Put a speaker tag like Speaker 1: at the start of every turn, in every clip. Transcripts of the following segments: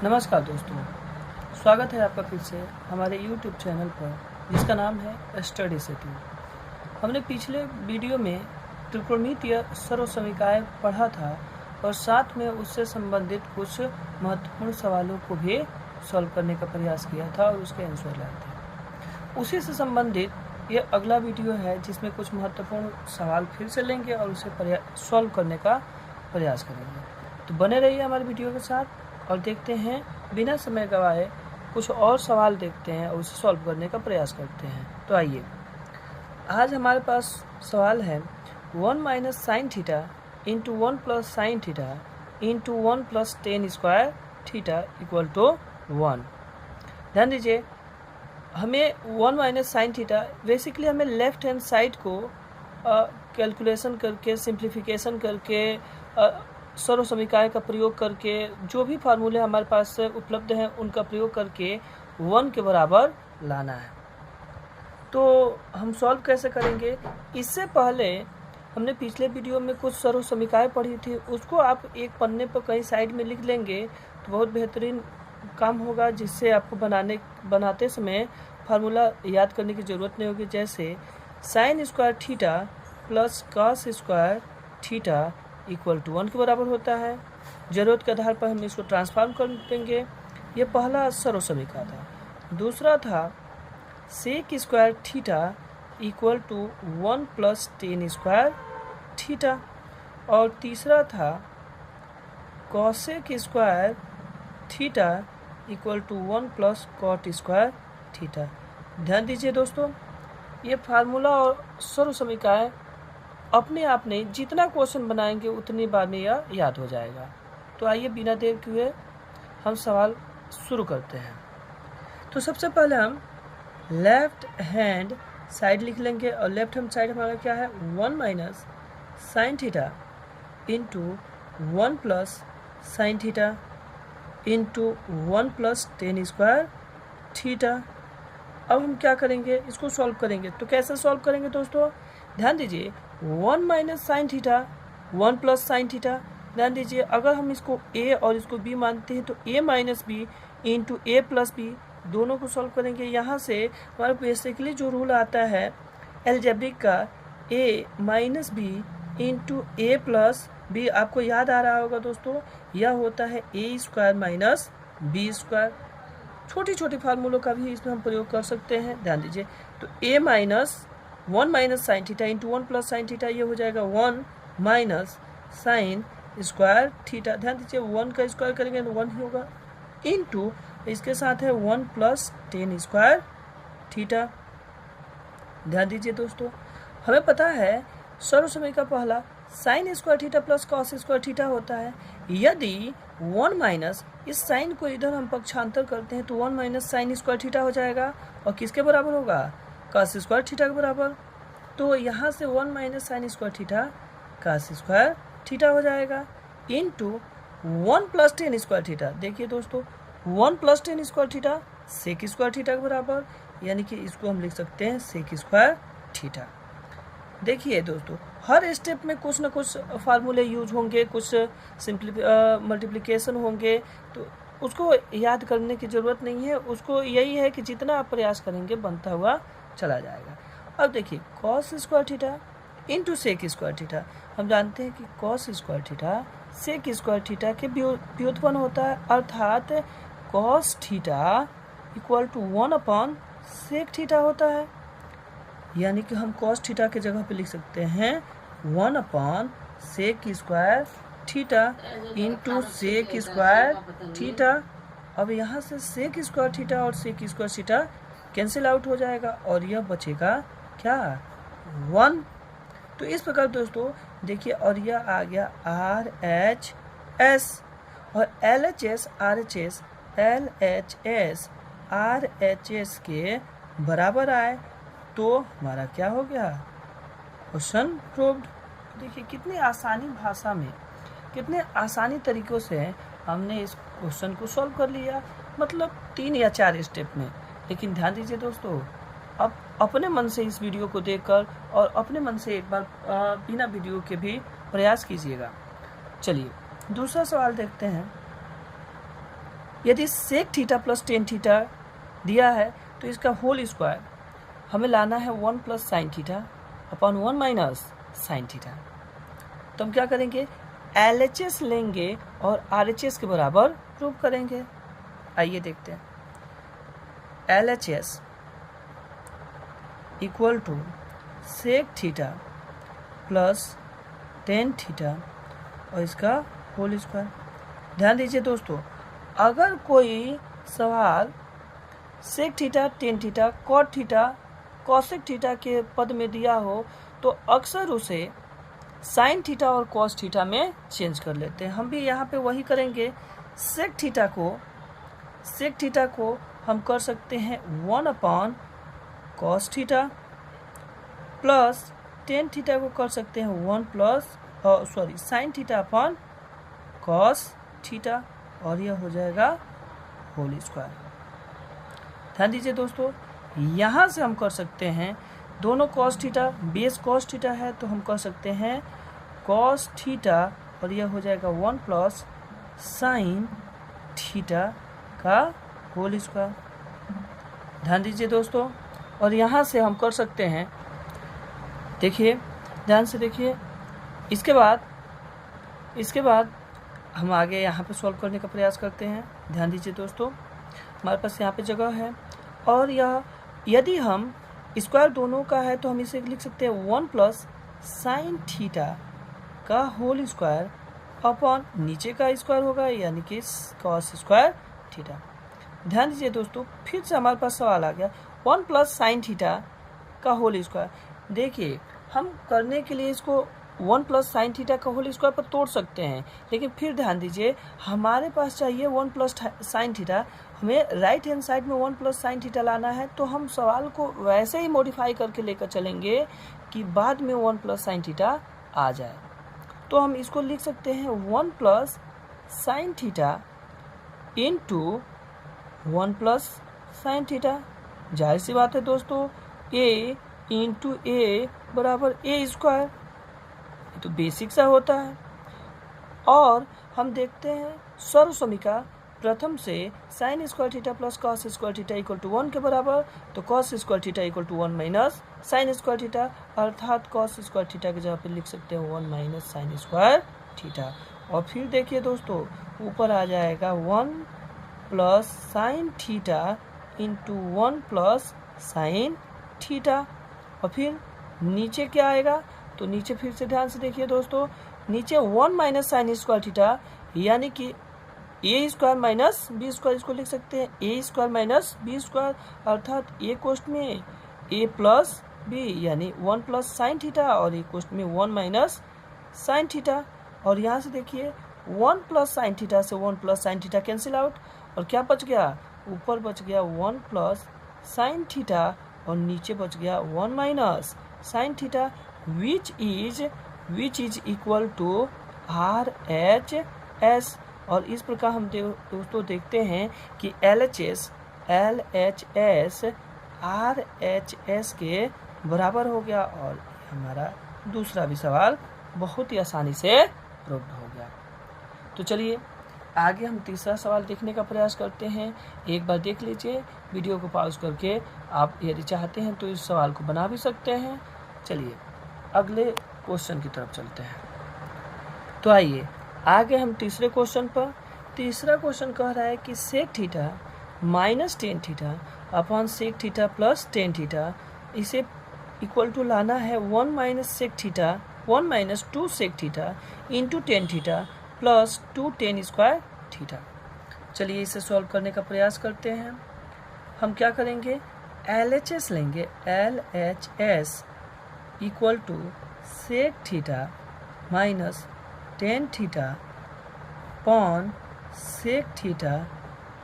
Speaker 1: नमस्कार दोस्तों, स्वागत है आपका फिर से हमारे YouTube चैनल पर जिसका नाम है स्टडी सेतु। हमने पिछले वीडियो में त्रिकोणमितीय सर्वसमीकरण पढ़ा था और साथ में उससे संबंधित कुछ महत्वपूर्ण सवालों को भी सॉल्व करने का प्रयास किया था और उसके आंसर लाए थे। उसी से संबंधित ये अगला वीडियो है जिसमें कुछ महत्वपूर्ण सवाल फिर से लेंगे और उसे सॉल्व करने का प्रयास करेंगे। तो बने रहिए हमारे वीडियो के साथ और देखते हैं बिना समय गवाए कुछ और सवाल देखते हैं और उसे सॉल्व करने का प्रयास करते हैं। तो आइए, आज हमारे पास सवाल है 1 minus sine theta into 1 plus sine theta into 1 plus tan square theta equal to 1। ध्यान दीजिए, हमें 1 माइनस साइन थीटा बेसिकली हमें लेफ्ट हैंड साइड को कैलकुलेशन करके सिंप्लीफिकेशन करके सर्व समीकरण का प्रयोग करके जो भी फार्मूले हमारे पास उपलब्ध हैं उनका प्रयोग करके 1 के बराबर लाना है। तो हम सॉल्व कैसे करेंगे? इससे पहले हमने पिछले वीडियो में कुछ सर्व समीकरण पढ़ी थी, उसको आप एक पन्ने पर कहीं साइड में लिख लेंगे तो बहुत बेहतरीन काम होगा, जिससे आपको बनाते समय फार्मूला याद करने की ज़रूरत नहीं होगी। जैसे sine square theta plus cos square theta equal to 1 के बराबर होता है। ज़रूरत के आधार पर हम इसको ट्रांसफॉर्म कर देंगे। ये पहला सर्व समीकरण था। दूसरा था sec square theta equal to 1 plus tan square theta, और तीसरा था cosec square theta equal to 1 plus cot square theta. ध्यान दीजिए दोस्तों, ये फार्मूला और सर्व समीकरण अपने आप नहीं, जितना क्वेश्चन बनाएंगे उतनी बार में यह याद हो जाएगा। तो आइए बिना देर किए हम सवाल शुरू करते हैं। तो सबसे पहले हम लेफ्ट हैंड साइड लिख लेंगे और लेफ्ट हैंड साइड हमारा क्या है 1 minus sine theta into 1 plus sine theta into 1 plus tan square theta. अब हम क्या करेंगे, इसको सॉल्व करेंगे। तो कैसे सॉल्व करेंगे दोस्तों? ध्यान दीजिए, 1 minus sine theta 1 plus sine theta. ध्यान दीजिए, अगर हम इसको a और इसको b मानते हैं तो a minus B into A plus B, दोनों को सॉल्व करेंगे। यहाँ से हमारा बेसिकली जो रूल आता है अलजेब्रिक का, a minus B into A plus B, आपको याद आ रहा होगा दोस्तों, यह होता है A square minus B square. छोटी छोटी फार्मूलों का भी इसमें हम प्रयोग कर सकते हैं। ध्यान दीजिए, तो a minus 1 minus sine theta into 1 plus sine theta, ये हो जाएगा 1 माइनस साइन स्क्वायर थीटा। ध्यान दीजिए, 1 का स्क्वायर करेंगे तो 1 ही होगा, इंटू इसके साथ है 1 प्लस टेन स्क्वायर थीटा। ध्यान दीजिए दोस्तों, हमें पता है सर्व समय का पहला sign square theta plus cos square theta होता है। यदि 1 माइनस इस साइन को इधर हम पक्षांतर करते हैं तो 1 माइनस साइन स्क्वायर थीटा हो जाएगा, और किसके बराबर होगा? कॉस स्क्वायर थीटा के बराबर। तो यहाँ से 1 minus sine square theta cos square theta हो जाएगा, into 1 plus tan square theta. देखिए दोस्तों, 1 plus tan square theta sec square theta के बराबर, यानी कि इसको हम लिख सकते हैं सेक स्क्वायर थीटा। देखिए दोस्तों, हर स्टेप में कुछ ना कुछ फार्मूले यूज होंगे, कुछ मल्टीप्लिकेशन होंगे, तो उसको याद करने की ज़रूरत नहीं है। उसको यही है कि जितना आप प्रयास करेंगे बनता हुआ चला जाएगा। अब देखिए, cos square theta into sec square theta, हम जानते हैं कि cos square theta sec square theta के व्युत्पन्न होता है, अर्थात cos theta equal to 1 upon sec theta होता है। यानी कि हम कॉस थीटा के जगह पे लिख सकते हैं 1 upon sec square theta into sec square theta. अब यहाँ से सेक स्क्वायर थीटा और sec square theta cancel out हो जाएगा और यह बचेगा क्या? 1। तो इस प्रकार दोस्तों देखिए, और यह आ गया आर एच एस, और L H S R H S L H S R H S के बराबर आए तो हमारा क्या हो गया? Question proved. देखिए कितनी आसानी भाषा में, कितने आसानी तरीक़ों से हमने इस क्वेश्चन को सॉल्व कर लिया, मतलब 3 या 4 स्टेप में। लेकिन ध्यान दीजिए दोस्तों, अब अपने मन से इस वीडियो को देखकर और अपने मन से एक बार बिना वीडियो के भी प्रयास कीजिएगा। चलिए दूसरा सवाल देखते हैं। यदि sec theta plus tan theta दिया है तो इसका होल स्क्वायर हमें लाना है 1 plus sine theta upon 1 minus sine theta. तो हम क्या करेंगे, LHS लेंगे और RHS के बराबर प्रूव करेंगे। आइए देखते हैं। LHS equal to sec theta plus tan theta और इसका होल स्क्वायर। ध्यान दीजिए दोस्तों, अगर कोई सवाल sec theta, tan theta, cot theta, cosec theta के पद में दिया हो तो अक्सर उसे साइन थीटा और कॉस थीटा में चेंज कर लेते हैं। हम भी यहाँ पे वही करेंगे। सेक थीटा को हम कर सकते हैं 1 upon cos theta plus tan theta को कर सकते हैं 1 plus sine theta upon cos theta और यह हो जाएगा होल स्क्वायर। ध्यान दीजिए दोस्तों, यहाँ से हम कर सकते हैं दोनों cos theta, base cos theta है तो हम कर सकते हैं कॉस थीटा और यह हो जाएगा 1 प्लस साइन थीटा का होल स्क्वायर। ध्यान दीजिए दोस्तों, और यहाँ से हम कर सकते हैं, देखिए ध्यान से देखिए, इसके बाद हम आगे यहाँ पे सॉल्व करने का प्रयास करते हैं। ध्यान दीजिए दोस्तों, हमारे पास यहाँ पे जगह है और यह यदि हम स्क्वायर दोनों का है तो हम इसे लिख सकते हैं 1 प्लस साइन थीटा का होल स्क्वायर अपॉन नीचे का स्क्वायर होगा यानी कि कॉस स्क्वायर थीटा। ध्यान दीजिए दोस्तों, फिर से हमारे पास सवाल आ गया 1 प्लस साइन थीटा का होल स्क्वायर। देखिए, हम करने के लिए इसको 1 प्लस साइन थीटा का होल स्क्वायर पर तोड़ सकते हैं, लेकिन फिर ध्यान दीजिए हमारे पास चाहिए 1 प्लस साइन थीटा, हमें राइट हैंड साइड में 1 प्लस साइन थीटा लाना है, तो हम सवाल को वैसे ही मॉडिफाई करके लेकर चलेंगे कि बाद में 1 प्लस साइन थीटा आ जाए। तो हम इसको लिख सकते हैं 1 plus sine theta into 1 plus sine theta. जाहिर सी बात है दोस्तों, a इंटू ए बराबर ए स्क्वायर, ये तो बेसिक सा होता है। और हम देखते हैं सर्व समीका प्रथम से sine square theta plus cos square theta equal to 1 के बराबर, तो cos square theta equal to 1 minus sine square theta, अर्थात कॉस स्क्वायर थीटा की जगह पे लिख सकते हैं 1 माइनस साइन स्क्वायर थीटा। और फिर देखिए दोस्तों, ऊपर आ जाएगा 1 plus sine theta into 1 plus sine theta. और फिर नीचे क्या आएगा, तो नीचे फिर से ध्यान से देखिए दोस्तों, नीचे 1 माइनस साइन स्क्वायर थीटा यानी कि A square minus B square, इसको लिख सकते हैं ए स्क्वायर माइनस बी स्क्वायर, अर्थात ए कोष्ट में ए प्लस बी यानी 1 प्लस साइन थीटा और ए कोष्ट में 1 माइनस साइन थीटा। और यहाँ से देखिए 1 प्लस साइन थीटा से 1 plus sine theta cancel out और क्या बच गया, ऊपर बच गया 1 प्लस साइन थीटा और नीचे बच गया 1 minus sine theta which is equal to RHS। और इस प्रकार हम दोस्तों देखते हैं कि LHS RHS के बराबर हो गया और हमारा दूसरा भी सवाल बहुत ही आसानी से प्रूव्ड हो गया। तो चलिए आगे हम तीसरा सवाल देखने का प्रयास करते हैं। एक बार देख लीजिए, वीडियो को पॉज करके आप यदि चाहते हैं तो इस सवाल को बना भी सकते हैं। चलिए अगले क्वेश्चन की तरफ चलते हैं। तो आइए आगे हम तीसरे क्वेश्चन पर। तीसरा क्वेश्चन कह रहा है कि sec theta minus tan theta upon sec theta plus tan theta, इसे इक्वल टू लाना है 1 minus 2 sec theta into tan theta plus 2 tan square theta. चलिए इसे सॉल्व करने का प्रयास करते हैं। हम क्या करेंगे, LHS लेंगे, LHS equal to sec theta minus tan theta upon sec theta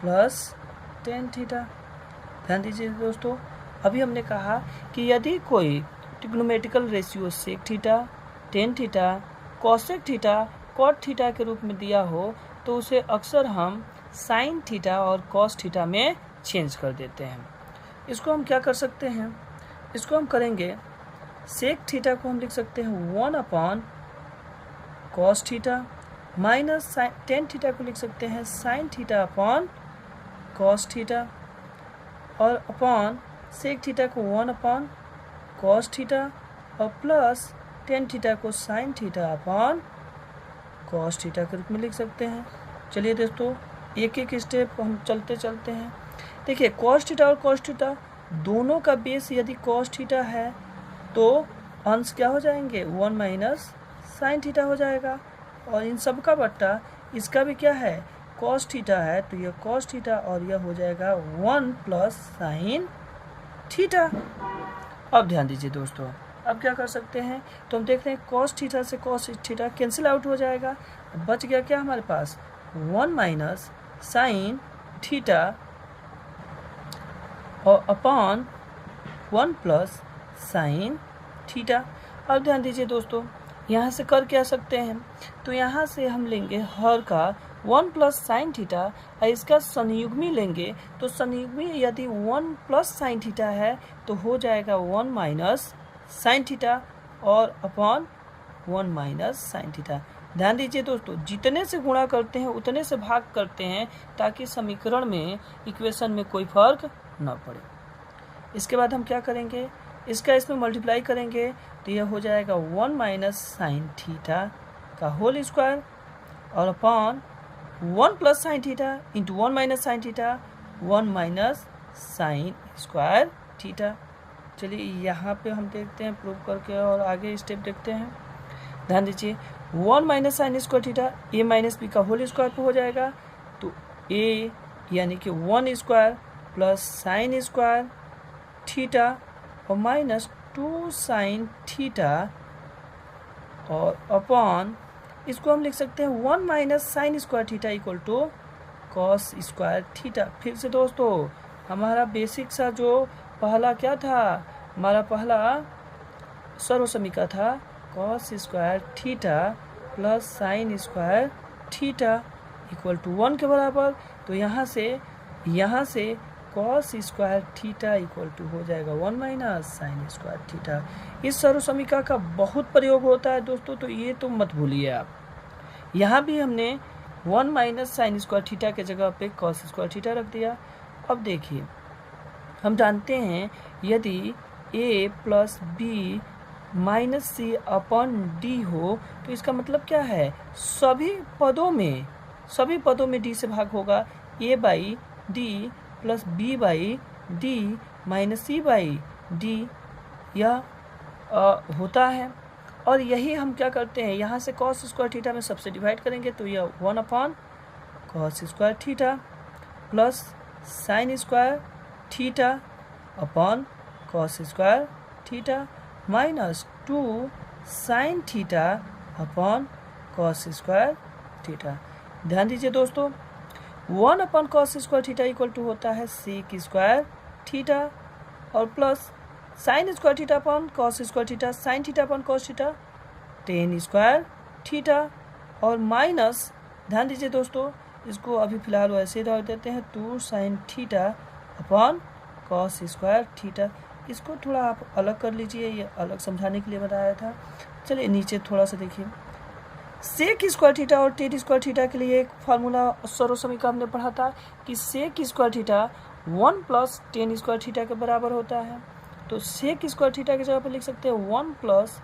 Speaker 1: plus tan theta. ध्यान दीजिए दोस्तों, अभी हमने कहा कि यदि कोई trigonometrical ratio sec theta, tan theta, cosec theta, cot theta के रूप में दिया हो तो उसे अक्सर हम साइन थीटा और कॉस थीटा में चेंज कर देते हैं। इसको हम क्या कर सकते हैं, इसको हम करेंगे, सेक थीटा को हम लिख सकते हैं 1 upon cos theta minus tan theta को लिख सकते हैं sign theta upon cos theta और अपॉन सेक थीटा को 1 अपॉन कॉस थीटा और प्लस टेन थीटा को sign theta upon cos theta के रूप में लिख सकते हैं। चलिए दोस्तों एक एक स्टेप हम चलते चलते हैं। देखिए कॉस थीटा और कॉस थीटा दोनों का बेस यदि कॉस थीटा है तो अंश क्या हो जाएंगे 1 माइनस साइन थीटा हो जाएगा, और इन सब का बट्टा इसका भी क्या है कॉस थीटा है, तो यह कॉस थीटा और यह हो जाएगा 1 प्लस साइन थीटा। अब ध्यान दीजिए दोस्तों, अब क्या कर सकते हैं, तो हम देख रहे हैं कॉस थीटा से कॉस थीटा कैंसिल आउट हो जाएगा, बच गया क्या हमारे पास 1 माइनस साइन थीटा और अपॉन 1 प्लस साइन थीटा। अब ध्यान दीजिए दोस्तों, यहाँ से कर क्या सकते हैं, तो यहाँ से हम लेंगे हर का 1 प्लस साइन थीटा और इसका संयुग्मी लेंगे, तो संयुग्मी यदि 1 प्लस साइन थीटा है तो हो जाएगा 1 माइनस साइन थीटा और अपॉन 1 माइनस साइन थीटा। ध्यान दीजिए दोस्तों, जितने से गुणा करते हैं उतने से भाग करते हैं ताकि समीकरण में इक्वेशन में कोई फर्क न पड़े। इसके बाद हम क्या करेंगे, इसका इसमें मल्टीप्लाई करेंगे तो यह हो जाएगा 1 माइनस साइन थीटा का होल स्क्वायर और upon 1 plus sine theta into 1 minus sine theta 1 minus sine square theta. चलिए यहाँ पे हम देखते हैं प्रूव करके और आगे स्टेप देखते हैं। ध्यान दीजिए 1 minus sine square theta A minus B का होल स्क्वायर पे हो जाएगा, तो ए यानी कि 1 square plus sine square theta और माइनस 2 साइन थीटा और अपॉन इसको हम लिख सकते हैं 1 minus sine square theta equal to cos square theta. फिर से दोस्तों हमारा बेसिक सा जो पहला क्या था, हमारा पहला सर्वसमीका था cos square theta plus sine square theta equal to 1 के बराबर, तो यहाँ से cos square theta equal to हो जाएगा 1 माइनस साइन स्क्वायर थीटा। इस सर्वसमीका का बहुत प्रयोग होता है दोस्तों, तो ये तो मत भूलिए आप। यहाँ भी हमने 1 माइनस साइन स्क्वायर थीटा के जगह पे कॉस स्क्वायर थीटा रख दिया। अब देखिए हम जानते हैं यदि a plus B minus C upon D हो तो इसका मतलब क्या है, सभी पदों में डी से भाग होगा, a by D plus B by D minus C by D यह होता है। और यही हम क्या करते हैं, यहाँ से कॉस स्क्वायर थीटा में सबसे डिवाइड करेंगे तो यह 1 upon cos square theta plus sine square theta upon cos square theta minus 2 sine theta upon cos square theta. ध्यान दीजिए दोस्तों 1 upon cos square theta equal to होता है सेक स्क्वायर थीटा और plus sine square theta upon cos square theta sine theta upon cos theta tan square theta और minus, ध्यान दीजिए दोस्तों इसको अभी फिलहाल वैसे ही रख देते हैं 2 sine theta upon cos square theta. इसको थोड़ा आप अलग कर लीजिए, ये अलग समझाने के लिए बताया था। चलिए नीचे थोड़ा सा देखिए, सेक स्क्वायर थीटा और टेन स्क्वायर थीटा के लिए एक फार्मूला सर्वसमीका हमने पढ़ा था कि sec square theta 1 plus tan square theta के बराबर होता है, तो सेक स्क्वायर थीटा की जगह पर लिख सकते हैं 1 plus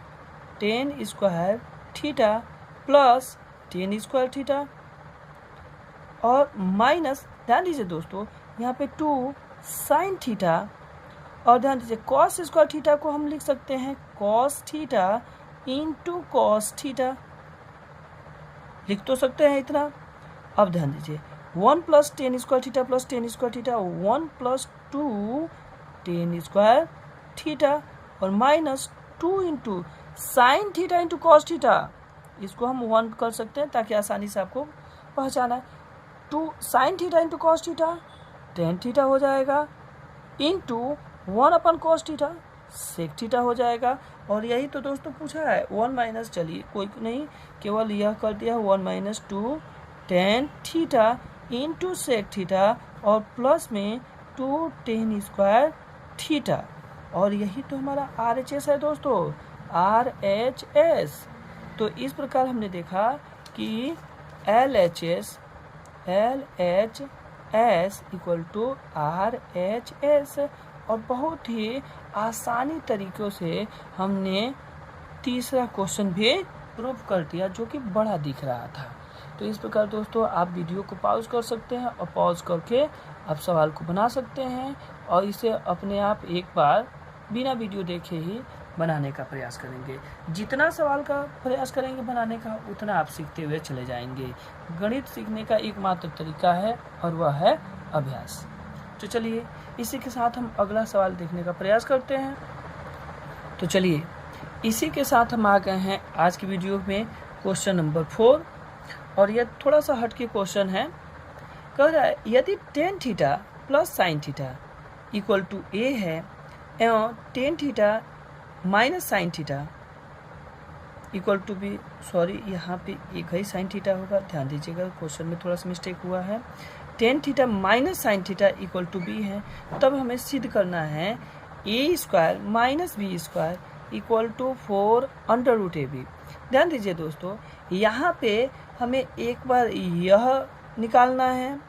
Speaker 1: tan square theta plus tan square theta और माइनस, ध्यान दीजिए दोस्तों यहाँ पे 2 साइन थीटा और ध्यान दीजिए कॉस स्क्वायर थीटा को हम लिख सकते हैं cos theta into cos theta, लिख तो सकते हैं इतना। अब ध्यान दीजिए 1 plus tan square theta plus tan square theta 1 plus 2 tan square theta और minus 2 into sine theta into cos theta, इसको हम 1 कर सकते हैं ताकि आसानी से आपको पहचाना है। 2 sine theta into cos theta tan theta हो जाएगा इंटू 1 अपन कॉस थीटा सेक थीटा हो जाएगा। और यही तो दोस्तों पूछा है 1 माइनस, चलिए कोई नहीं, केवल यह कर दिया 1 minus 2 tan theta into sec theta और प्लस में 2 टेन स्क्वायर थीटा और यही तो हमारा RHS है दोस्तों, RHS। तो इस प्रकार हमने देखा कि LHS is equal to R H S. और बहुत ही आसानी तरीक़ों से हमने तीसरा क्वेश्चन भी प्रूव कर दिया, जो कि बड़ा दिख रहा था। तो इस प्रकार दोस्तों आप वीडियो को पॉज कर सकते हैं और पॉज करके आप सवाल को बना सकते हैं, और इसे अपने आप एक बार बिना वीडियो देखे ही बनाने का प्रयास करेंगे। जितना सवाल का प्रयास करेंगे बनाने का, उतना आप सीखते हुए चले जाएंगे। गणित सीखने का एकमात्र तरीका है और वह है अभ्यास। तो चलिए इसी के साथ हम अगला सवाल देखने का प्रयास करते हैं। तो चलिए इसी के साथ हम आ गए हैं आज की वीडियो में क्वेश्चन नंबर 4, और यह थोड़ा सा हटके क्वेश्चन है। कह रहा है यदि tan theta plus sine theta equal to A है एवं tan theta minus sine theta equal to B, sorry यहाँ पे एक ही साइन थीटा होगा, ध्यान दीजिएगा क्वेश्चन में थोड़ा सा मिस्टेक हुआ है। Tan theta minus sine theta equal to B है, तब हमें सिद्ध करना है A square minus B square equal to 4 under root A B. ध्यान दीजिए दोस्तों, यहाँ पे हमें एक बार यह निकालना है,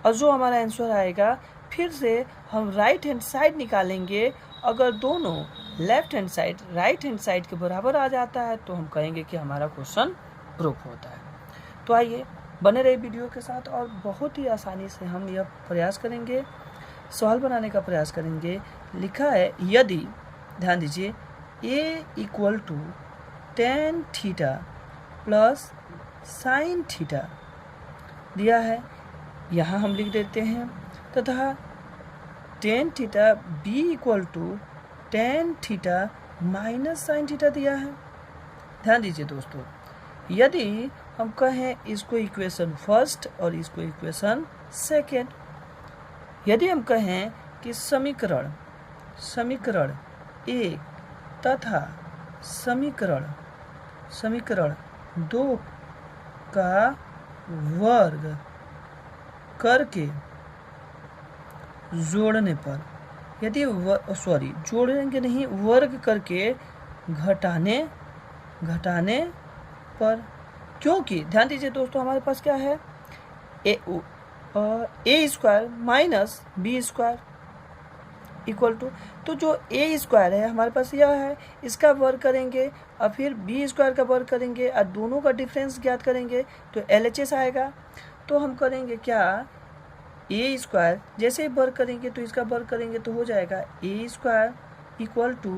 Speaker 1: और जो हमारा आंसर आएगा फिर से हम राइट हैंड साइड निकालेंगे। अगर दोनों left hand side right hand side के बराबर आ जाता है तो हम कहेंगे कि हमारा क्वेश्चन प्रूफ होता है। तो आइए बने रहे वीडियो के साथ, और बहुत ही आसानी से हम यह प्रयास करेंगे, सवाल बनाने का प्रयास करेंगे। लिखा है यदि, ध्यान दीजिए, A equal to tan theta plus sine theta दिया है, यहाँ हम लिख देते हैं, तथा tan theta B equal to tan theta minus sine theta दिया है। ध्यान दीजिए दोस्तों, यदि हम कहें इसको इक्वेशन फर्स्ट और इसको इक्वेशन सेकेंड, यदि हम कहें कि समीकरण एक तथा समीकरण दो का वर्ग करके जोड़ने पर, यदि जोड़ेंगे नहीं, वर्ग करके घटाने पर, क्योंकि ध्यान दीजिए दोस्तों हमारे पास क्या है, A square minus B square equal to, तो जो ए स्क्वायर है हमारे पास यह है, इसका वर्ग करेंगे और फिर बी स्क्वायर का वर्ग करेंगे और दोनों का डिफरेंस ज्ञात करेंगे तो LHS आएगा। तो हम करेंगे क्या, ए स्क्वायर जैसे ही वर्ग करेंगे तो इसका वर्ग करेंगे तो हो जाएगा A square equal to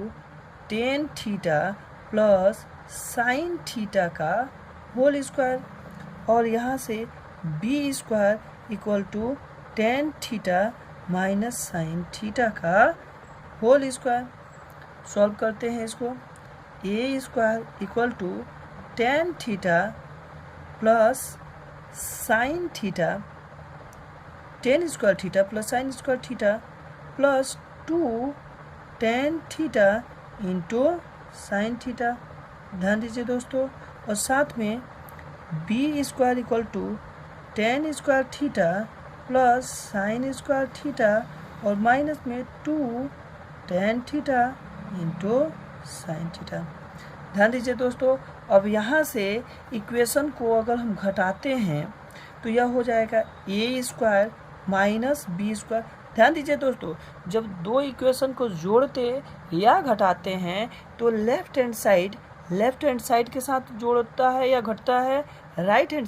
Speaker 1: tan theta plus sine theta का होल स्क्वायर, और यहाँ से B square equal to tan theta minus sine theta का होल स्क्वायर। सॉल्व करते हैं इसको, A square equal to tan theta plus sine theta, tan square theta plus sine square theta plus 2 tan theta into sine theta. ध्यान दीजिए दोस्तों, और साथ में B square equal to tan square theta plus sine square theta और minus में 2 tan theta into sine theta. ध्यान दीजिए दोस्तों, अब यहाँ से इक्वेशन को अगर हम घटाते हैं तो यह हो जाएगा A square minus B square. ध्यान दीजिए दोस्तों, जब दो इक्वेशन को जोड़ते या घटाते हैं तो लेफ्ट हैंड साइड के साथ जोड़ता है या घटता है, राइट हैंड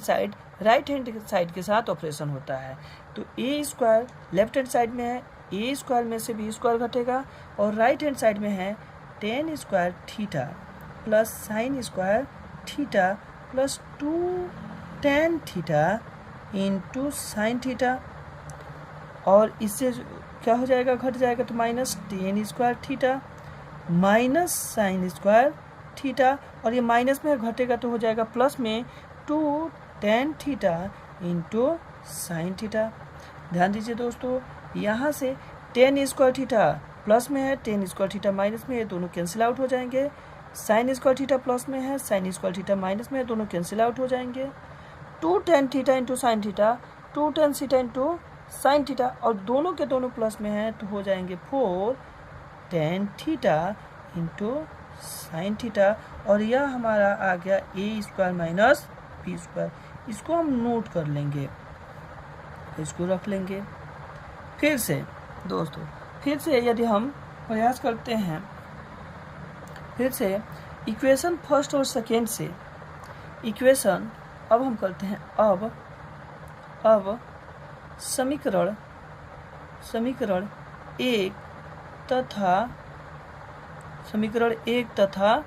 Speaker 1: साइड के साथ ऑपरेशन होता है। तो ए स्क्वायर लेफ्ट हैंड साइड में है, ए स्क्वायर में से बी स्क्वायर घटेगा, और राइट हैंड साइड में है ten square theta plus sine square theta plus 2 tan theta into sine theta, और इससे क्या हो जाएगा, घट जाएगा तो minus tan square theta minus sine square theta, और ये माइनस में घटेगा तो हो जाएगा प्लस में 2 tan theta into sine theta. ध्यान दीजिए दोस्तों, यहाँ से टेन स्क्वायर थीटा प्लस में है, टेन स्क्वायर थीटा माइनस में है, दोनों कैंसिल आउट हो जाएंगे। साइन स्क्वायर थीटा प्लस में है, साइन स्क्वायर थीटा माइनस में है, दोनों कैंसिल आउट हो जाएंगे। 2 tan theta into sine theta, 2 tan theta into sine theta, और दोनों के दोनों प्लस में है तो हो जाएंगे 4 ten theta into sine theta, और यह हमारा आ गया ए स्क्वायर माइनस बी स्क्वायर। इसको हम नोट कर लेंगे, इसको रख लेंगे। फिर से दोस्तों, फिर से यदि हम प्रयास करते हैं, फिर से इक्वेशन फर्स्ट और सेकेंड से इक्वेशन अब हम करते हैं। अब समीकरण एक तथा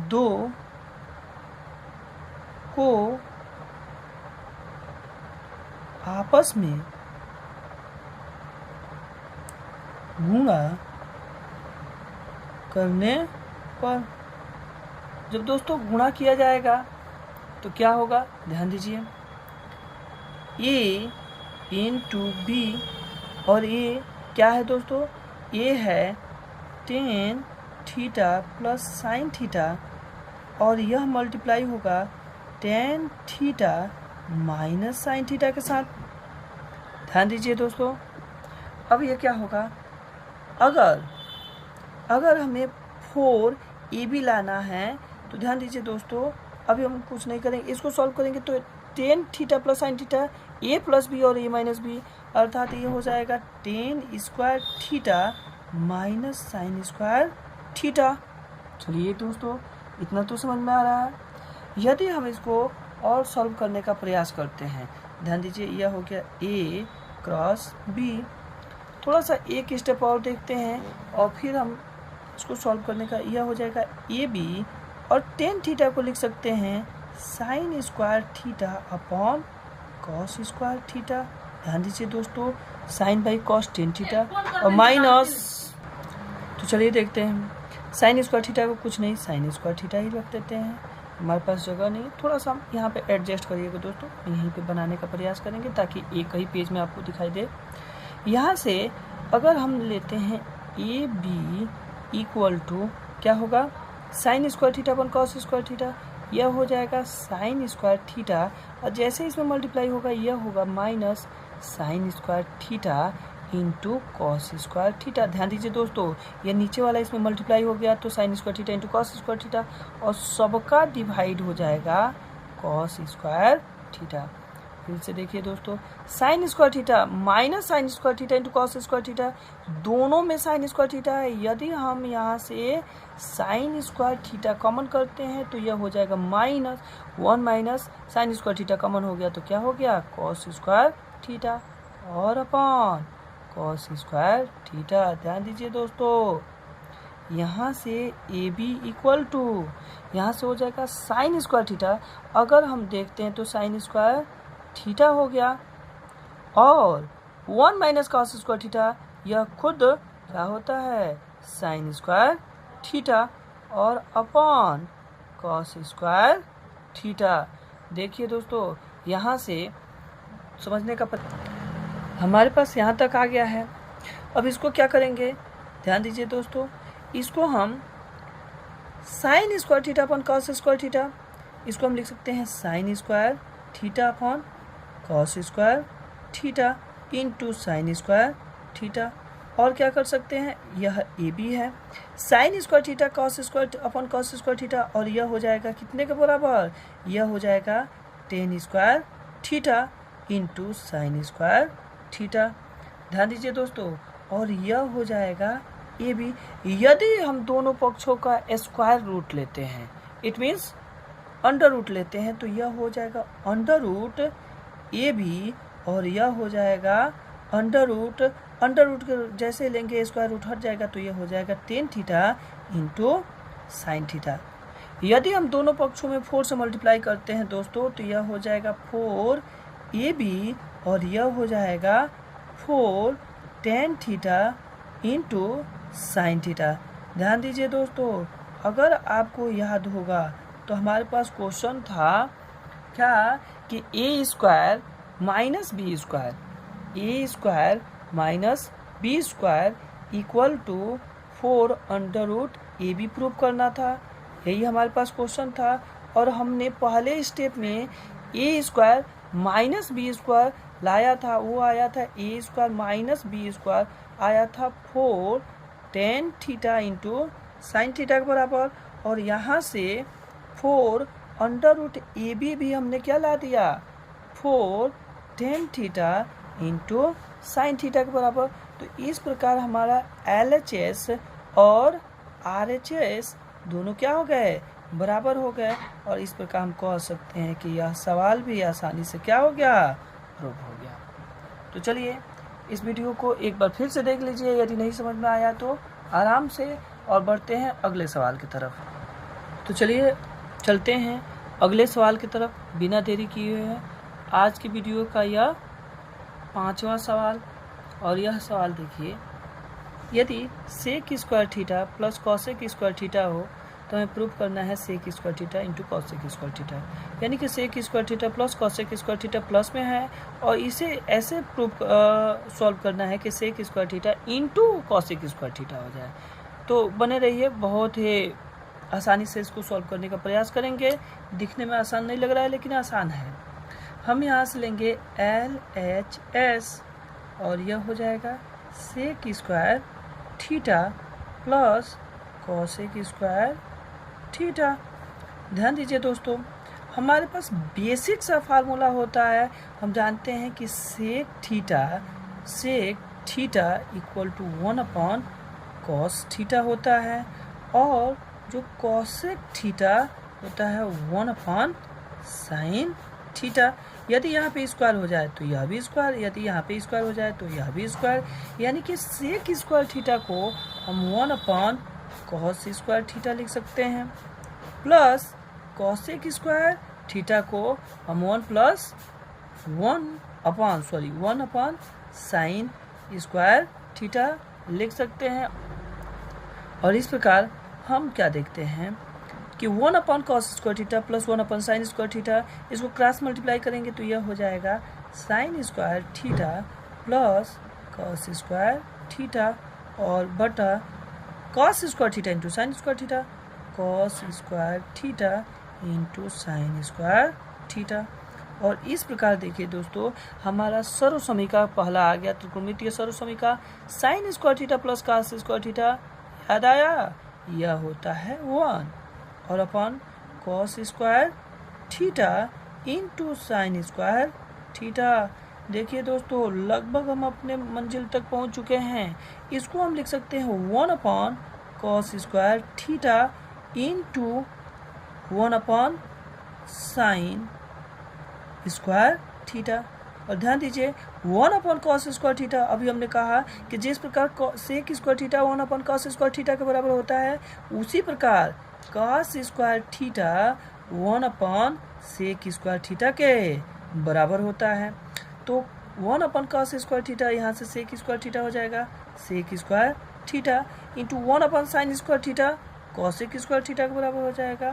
Speaker 1: 2 को आपस में गुणा करने पर, जब दोस्तों गुणा किया जाएगा तो क्या होगा, ध्यान दीजिए, a इंटू बी, और ये क्या है दोस्तों, ये है tan theta plus sine theta, और यह मल्टीप्लाई होगा ten theta minus sine theta के साथ। ध्यान दीजिए दोस्तों, अब ये क्या होगा, अगर हमें 4ab लाना है तो ध्यान दीजिए दोस्तों, अभी हम कुछ नहीं करेंगे, इसको सॉल्व करेंगे तो tan theta plus sine theta a plus B और a माइनस बी, अर्थात ये हो जाएगा tan square theta minus sine square theta. चलिए दोस्तों, इतना तो समझ में आ रहा है। यदि हम इसको और सॉल्व करने का प्रयास करते हैं, ध्यान दीजिए, यह हो गया a क्रॉस b। थोड़ा सा एक स्टेप और देखते हैं और फिर हम इसको सॉल्व करने का, यह हो जाएगा ab, और टेन थीटा को लिख सकते हैं sine square theta upon cos square theta. ध्यान दीजिए दोस्तों, sine by cos tan theta और माइनस, तो चलिए देखते हैं, साइन स्क्वायर थीटा को कुछ नहीं, साइन स्क्वायर थीटा ही रख देते हैं, हमारे पास जगह नहीं, थोड़ा सा हम यहाँ पे एडजस्ट करिएगा दोस्तों, यहीं पे बनाने का प्रयास करेंगे ताकि एक ही पेज में आपको दिखाई दे। यहाँ से अगर हम लेते हैं ए बी इक्वल टू क्या होगा, साइन स्क्वायर थीटा अपन कॉस स्क्वायर थीटा, यह हो जाएगा साइन स्क्वायर थीटा, और जैसे इसमें मल्टीप्लाई होगा यह होगा minus sine square theta into cos square theta. ध्यान दीजिए दोस्तों, ये नीचे वाला इसमें मल्टीप्लाई हो गया तो sine square theta into cos square theta, और सबका डिवाइड हो जाएगा कॉस स्क्वायर थीटा। फिर से देखिए दोस्तों, sign square theta minus sine square theta into cos square theta, दोनों में साइन स्क्वायर थीटा है, यदि हम यहाँ से साइन स्क्वायर थीटा कॉमन करते हैं तो यह हो जाएगा minus 1 minus sine square theta common हो गया तो क्या हो गया, कॉस स्क्वायर थीटा, और अपॉन कॉस स्क्वायर थीटा। ध्यान दीजिए दोस्तों, यहाँ से ए बी इक्वल टू, यहाँ से हो जाएगा साइन स्क्वायर थीटा, अगर हम देखते हैं तो साइन स्क्वायर थीटा हो गया, और 1 माइनस कॉस स्क्वायर थीटा, यह खुद क्या होता है, साइन स्क्वायर थीटा, और अपॉन कॉस स्क्वायर थीटा। देखिए दोस्तों, यहाँ से समझने का हमारे पास यहाँ तक आ गया है। अब इसको क्या करेंगे, ध्यान दीजिए दोस्तों, इसको हम sign square theta upon cos square theta, इसको हम लिख सकते हैं sine square theta upon cos square theta into sine square theta, और क्या कर सकते हैं, यह ए बी है, sine square theta cos square upon cos square theta, और यह हो जाएगा कितने के बराबर, यह हो जाएगा tan square theta into sine square theta. ध्यान दीजिए दोस्तों, और यह हो जाएगा ए बी। यदि हम दोनों पक्षों का स्क्वायर रूट लेते हैं, इट मीन्स अंडर रूट लेते हैं, तो यह हो जाएगा अंडर रूट ए बी, और यह हो जाएगा अंडर रूट के जैसे लेंगे स्क्वायर रूट हट जाएगा तो यह हो जाएगा ten theta into sine theta. यदि हम दोनों पक्षों में 4 से मल्टीप्लाई करते हैं दोस्तों तो यह हो जाएगा 4 ए बी, और यह हो जाएगा 4 ten theta into sine theta. ध्यान दीजिए दोस्तों, अगर आपको याद होगा तो हमारे पास क्वेश्चन था क्या कि A square minus B square equal to 4 under root A B prove करना था, यही हमारे पास क्वेश्चन था। और हमने पहले स्टेप में ए स्क्वायर माइनस बी स्क्वायर लाया था, वो आया था ए स्क्वायर माइनस बी स्क्वायर, आया था 4 ten theta into sine theta के बराबर, और यहाँ से 4 अंडर रूट ए बी भी हमने क्या ला दिया, 4 ten theta into sine theta के बराबर। तो इस प्रकार हमारा LHS और RHS दोनों क्या हो गए, बराबर हो गए। और इस प्रकार हम कह सकते हैं कि यह सवाल भी आसानी से क्या हो गया, प्रूव हो गया। तो चलिए इस वीडियो को एक बार फिर से देख लीजिए, यदि नहीं समझ में आया तो आराम से, और बढ़ते हैं अगले सवाल की तरफ। तो चलिए चलते हैं अगले सवाल की तरफ बिना देरी किए हुए। आज की वीडियो का यह 5वां सवाल, और यह सवाल देखिए, यदि sec square theta plus cosec square theta हो तो हमें प्रूव करना है sec square theta into cosec square theta. यानी कि sec square theta plus cosec square theta plus में है, और इसे ऐसे सॉल्व करना है कि sec square theta into cosec square theta हो जाए। तो बने रहिए, बहुत ही आसानी से इसको सॉल्व करने का प्रयास करेंगे। दिखने में आसान नहीं लग रहा है लेकिन आसान है। हम यहाँ से लेंगे LHS और यह हो जाएगा sec square theta plus cosec square theta. ध्यान दीजिए दोस्तों, हमारे पास बेसिक सा फार्मूला होता है। हम जानते हैं कि sec theta equal to 1 cos theta होता है, और जो कॉसेक थीटा होता है 1 साइन थीटा। यदि यहाँ पे स्क्वायर हो जाए तो यह भी स्क्वायर, यदि यहाँ पे स्क्वायर हो जाए तो यह भी स्क्वायर। यानी कि सेक स्क्वायर थीटा को हम 1 कॉस स्क्वायर थीटा लिख सकते हैं, प्लस कॉसेक स्क्वायर थीटा को हम 1 साइन स्क्वायर थीटा लिख सकते हैं। और इस प्रकार हम क्या देखते हैं कि 1 cos square theta plus 1 sine square theta, इसको क्रॉस मल्टीप्लाई करेंगे तो यह हो जाएगा sine square theta plus cos square theta, और बटा cos square theta into sine square theta, cos square theta into sine square theta. और इस प्रकार देखिए दोस्तों, हमारा सर्व समीकरण पहला आ गया, त्रिकोणमितीय सर्व समीकरण sine square theta plus cos square theta. याद आया, यह होता है 1 और अपन cos square theta into sine square theta. देखिए दोस्तों, लगभग हम अपने मंजिल तक पहुंच चुके हैं। इसको हम लिख सकते हैं 1 cos square theta into 1 sine square theta. और ध्यान दीजिए 1 कॉस स्क्वायर थीटा, अभी हमने कहा कि जिस प्रकार sec square theta 1 cos square theta के बराबर होता है, उसी प्रकार cos square theta 1 sec square theta के बराबर होता है। तो 1 कॉस स्क्वायर थीटा यहाँ से सेक स्क्वायर थीटा हो जाएगा, sec square theta into 1 sine square theta cosec square theta के बराबर हो जाएगा,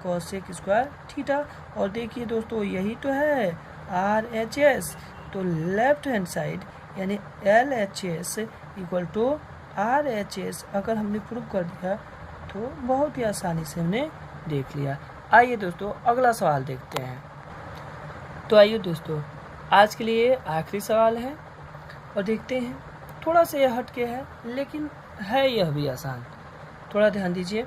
Speaker 1: कॉसेक स्क्वायर थीटा। और देखिए दोस्तों, यही तो है RHS। तो लेफ्ट हैंड साइड यानी LHS इक्वल टू RHS अगर हमने प्रूव कर दिया तो बहुत ही आसानी से हमने देख लिया। आइए दोस्तों अगला सवाल देखते हैं। तो आइए दोस्तों, आज के लिए आखिरी सवाल है, और देखते हैं। थोड़ा सा यह हटके है लेकिन है यह भी आसान। थोड़ा ध्यान दीजिए,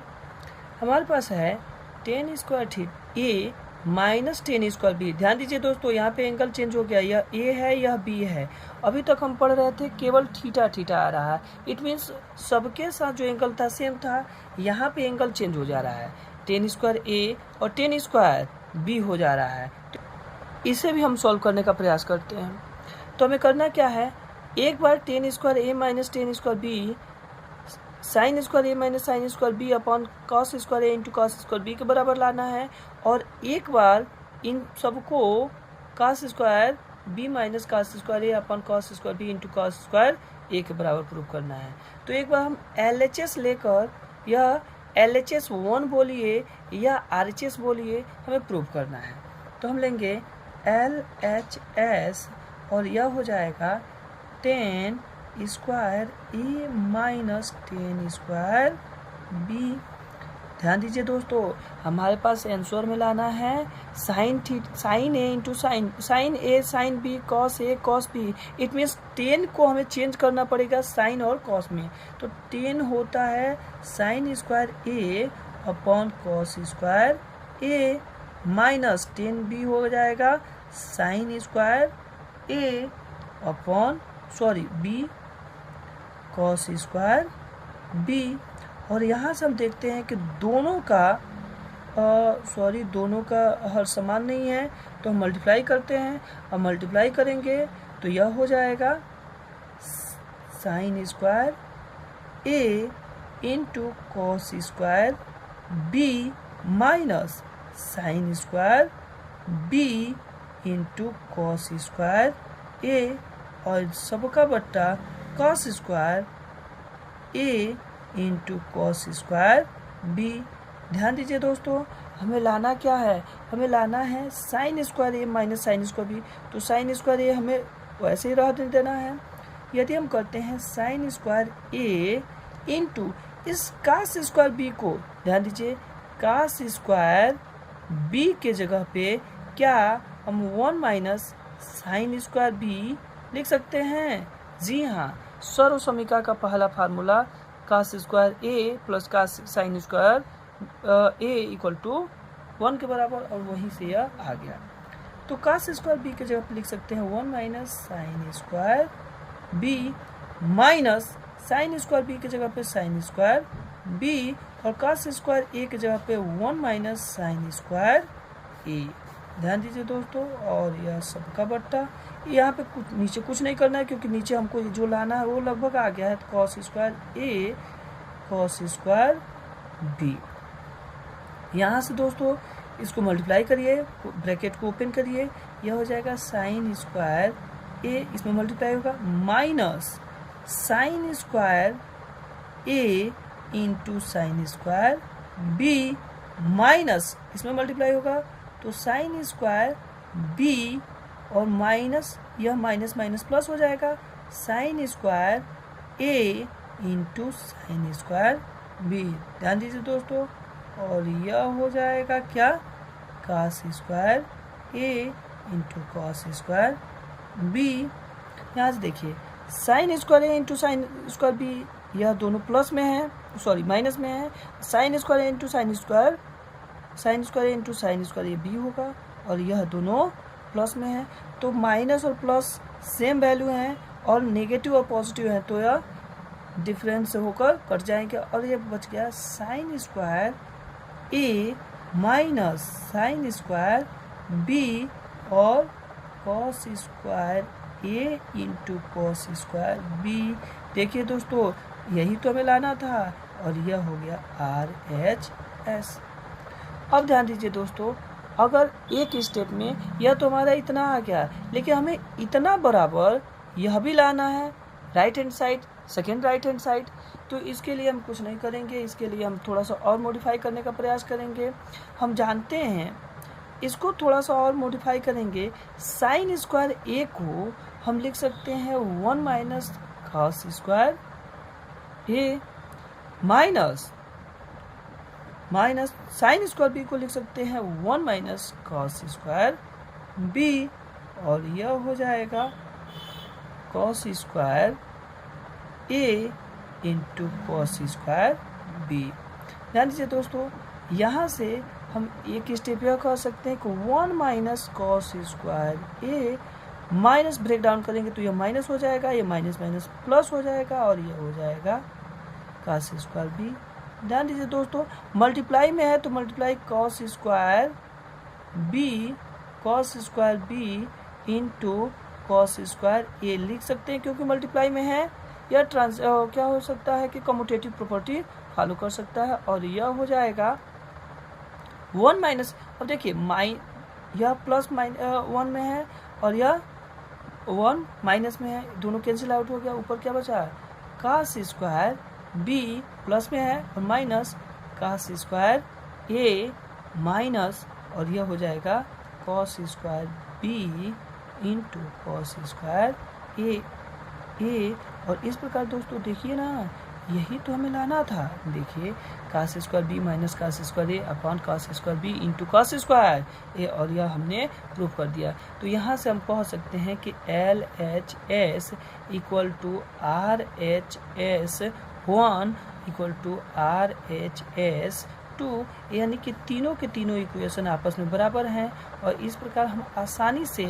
Speaker 1: हमारे पास है ten square theta A minus tan square B. ध्यान दीजिए दोस्तों, यहाँ पे एंगल चेंज हो गया, यह ए है यह बी है। अभी तक हम पढ़ रहे थे केवल थीटा थीटा आ रहा है, इट मीन्स सबके साथ जो एंगल था सेम था। यहाँ पे एंगल चेंज हो जा रहा है, टेन स्क्वायर ए और टेन स्क्वायर बी हो जा रहा है। इसे भी हम सॉल्व करने का प्रयास करते हैं। तो हमें करना क्या है, एक बार tan square A minus tan square B sine square A minus sine square B upon cos square A into cos square B के बराबर लाना है, और एक बार इन सबको cos square B minus cos square A upon cos square B into cos square A के बराबर प्रूव करना है। तो एक बार हम LHS लेकर, यह LHS 1 बोलिए या RHS बोलिए, हमें प्रूव करना है। तो हम लेंगे LHS और यह हो जाएगा 10 square A minus 10 square B. ध्यान दीजिए दोस्तों, हमारे पास आंसर में लाना है sine A into sine A sine B cos A cos B. It means 10 को हमें चेंज करना पड़ेगा साइन और कॉस में। तो 10 होता है sine square A upon cos square A, minus 10 B हो जाएगा sine square A upon B cos square B. और यहाँ से हम देखते हैं कि दोनों का हर समान नहीं है, तो हम मल्टीप्लाई करते हैं। अब मल्टीप्लाई करेंगे तो यह हो जाएगा sine square A into cos square B minus sine square B into cos square A, और सबका बट्टा cos square A into cos square B. ध्यान दीजिए दोस्तों, हमें लाना क्या है, हमें लाना है sine square A minus sine square B. तो साइन स्क्वायर ए हमें वैसे ही रह देना है। यदि हम करते हैं साइन स्क्वायर ए इंटू इस कास स्क्वायर बी को, ध्यान दीजिए कास स्क्वायर बी के जगह पे क्या हम 1 माइनस साइन स्क्वायर बी लिख सकते हैं। जी हाँ, सर्व समीकरण का पहला formula cos square A plus cos sine square A equal to 1 के बराबर, और वहीं से यह आ गया। तो कास स्क्वायर बी के जगह पे लिख सकते हैं 1 minus sine square B minus sine square B के जगह पे साइन स्क्वायर बी, और कास स्क्वायर ए के जगह पे 1 माइनस साइन स्क्वायर ए। ध्यान दीजिए दोस्तों, और यह सबका बट्टा, यहाँ पे नीचे कुछ नहीं करना है क्योंकि नीचे हमको जो लाना है वो लगभग आ गया है। तो कॉस स्क्वायर ए कॉस स्क्वायर बी। यहाँ से दोस्तों इसको मल्टीप्लाई करिए, ब्रैकेट को ओपन करिए, यह हो जाएगा साइन स्क्वायर ए, इसमें मल्टीप्लाई होगा minus sine square A into sine square B minus, इसमें मल्टीप्लाई होगा तो साइन स्क्वायर बी, और माइनस यह माइनस माइनस प्लस हो जाएगा sine square A into sine square B. ध्यान दीजिए दोस्तों, और यह हो जाएगा क्या cos square A into cos square B. यहाँ से देखिए sine square A into sine square B, यह दोनों प्लस में है, माइनस में है। Sine square A into sine square A into sine square A B होगा, और यह दोनों प्लस में है। तो माइनस और प्लस सेम वैल्यू हैं, और नेगेटिव और पॉजिटिव है, तो यह डिफरेंस होकर कट जाएंगे, और ये बच गया sign square A minus sine square B और cos square A into cos square B. देखिए दोस्तों, यही तो हमें लाना था, और यह हो गया RHS। अब ध्यान दीजिए दोस्तों, अगर एक स्टेप में यह तो हमारा इतना आ गया, लेकिन हमें इतना बराबर यह भी लाना है right hand side, second right hand side. तो इसके लिए हम कुछ नहीं करेंगे, इसके लिए हम थोड़ा सा और मॉडिफाई करने का प्रयास करेंगे। हम जानते हैं इसको थोड़ा सा और मॉडिफाई करेंगे। साइन स्क्वायर ए को हम लिख सकते हैं 1 minus cos square A minus sine square B को लिख सकते हैं 1 माइनस कॉस स्क्वायर बी, और यह हो जाएगा cos square A into cos square B. ध्यान दीजिए दोस्तों, यहाँ से हम एक स्टेप यह कर सकते हैं कि 1 minus cos square A minus break down करेंगे तो यह माइनस हो जाएगा, ये माइनस माइनस प्लस हो जाएगा, और यह हो जाएगा कॉस स्क्वायर बी। ध्यान दीजिए दोस्तों, मल्टीप्लाई में है तो multiply cos square B into cos square A लिख सकते हैं, क्योंकि मल्टीप्लाई में है। यह क्या हो सकता है कि कम्यूटेटिव प्रॉपर्टी फॉलो कर सकता है, और यह हो जाएगा 1 माइनस, अब देखिए यह प्लस 1 में है और यह 1 माइनस में है, दोनों कैंसिल आउट हो गया। ऊपर क्या बचा, कॉस स्क्वायर बी प्लस में है और minus cos square A minus, और यह हो जाएगा cos square B into cos square A. और इस प्रकार दोस्तों देखिए ना, यही तो हमें लाना था। देखिए cos square B minus cos square A upon cos square B into cos square A, और यह हमने प्रूव कर दिया। तो यहाँ से हम कह सकते हैं कि LHS equal to RHS 1 equal to RHS 2 यानी कि तीनों के तीनों इक्वेशन आपस में बराबर हैं। और इस प्रकार हम आसानी से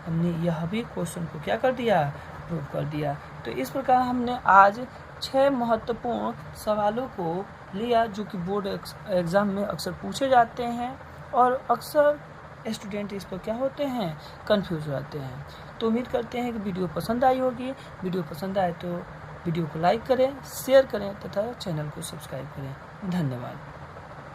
Speaker 1: हमने यह भी क्वेश्चन को क्या कर दिया, प्रूव कर दिया। तो इस प्रकार हमने आज 6 महत्वपूर्ण सवालों को लिया जो कि बोर्ड एग्ज़ाम में अक्सर पूछे जाते हैं और अक्सर स्टूडेंट इस पर क्या होते हैं, कंफ्यूज रहते हैं। तो उम्मीद करते हैं कि वीडियो पसंद आई होगी। वीडियो पसंद आए तो वीडियो को लाइक करें, शेयर करें तथा चैनल को सब्सक्राइब करें। धन्यवाद।